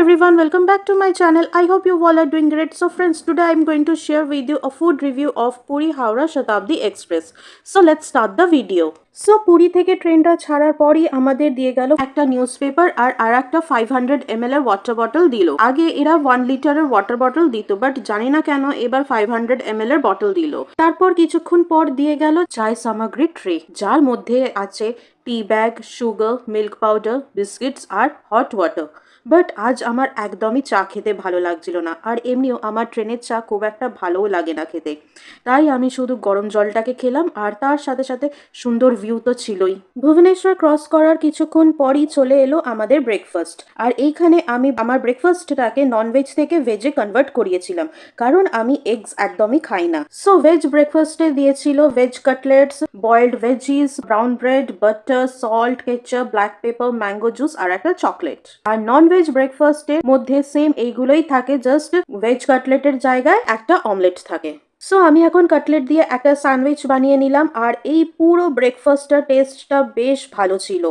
everyone, welcome back to my channel. I hope you all are doing great. So friends, today I am going to share with you a food review of Puri Howrah Shatabdi Express. So let's start the video. So Puri থেকে ট্রেনটা ছাড়ার পরই আমাদের দিয়ে গেল একটা newspaper আর একটা 500 ml এর ওয়াটার বটল দিল। আগে এরা 1 লিটারের ওয়াটার বটল দিত, বাট জানি না কেন এবার 500 ml এর বটল দিল। তারপর কিছুক্ষণ পর দিয়ে গেল চায় সামগ্রী ট্রে, যার মধ্যে আছে tea bag, sugar, milk powder, biscuits আর হট ওয়াটার। বাট আজ আমার একদমই চা খেতে ভালো লাগছিল না, আর এমনিও আমার ট্রেনের চা খুব একটা ভালোও লাগে না খেতে। তাই আমি শুধু গরম জলটাকে খেলাম, আর তার সাথে সাথে সুন্দর ভিউ তো ছিলই। ভুবনেশ্বর ক্রস করার কিছুক্ষণ পরই চলে এলো আমাদের ব্রেকফাস্ট, আর এইখানে আমি আমার ব্রেকফাস্টটাকে ননভেজ থেকে ভেজে কনভার্ট করিয়েছিলাম, কারণ আমি এগস একদমই খাই না। সো ভেজ ব্রেকফাস্টে দিয়েছিল veg cutlets, boiled veggies, brown bread, butter, salt, ketchup, black pepper, mango juice আর একটা চকলেট। আর নন ভেজ ব্রেকফাস্টের মধ্যে সেম এইগুলোই থাকে, জাস্ট ভেজ কাটলেটের জায়গায় একটা অমলেট থাকে। সো আমি এখন কাটলেট দিয়ে একটা স্যান্ডউইচ বানিয়ে নিলাম, আর এই পুরো ব্রেকফাস্টটার টেস্টটা বেশ ভালো ছিল।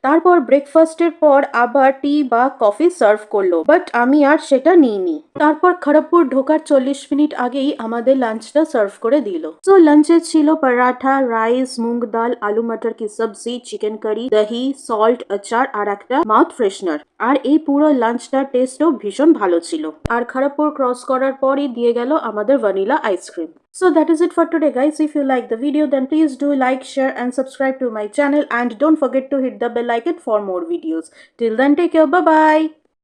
তারপর ব্রেকফাস্টের পর আবার টি বা কফি সার্ভ করলো, বাট আমি আর সেটা নিইনি। তারপর খড়গপুর ঢোকার 40 মিনিট আগেই আমাদের লাঞ্চটা সার্ভ করে দিল। সো লাঞ্চে ছিল পরাঠা, রাইস, মুগ ডাল, আলু মটর কি সবজি, চিকেন কারি, দহি, সল্ট, আচার আর একটা মাউথ ফ্রেশনার। আর এই পুরো লাঞ্চটার টেস্টও ভীষণ ভালো ছিল। আর খড়গপুর ক্রস করার পরই দিয়ে গেল আমাদের vanilla ice cream. So that is it for today guys. If you like the video, then please do like, share and subscribe to my channel, and don't forget to hit the bell icon for more videos. Till then, take care, bye bye.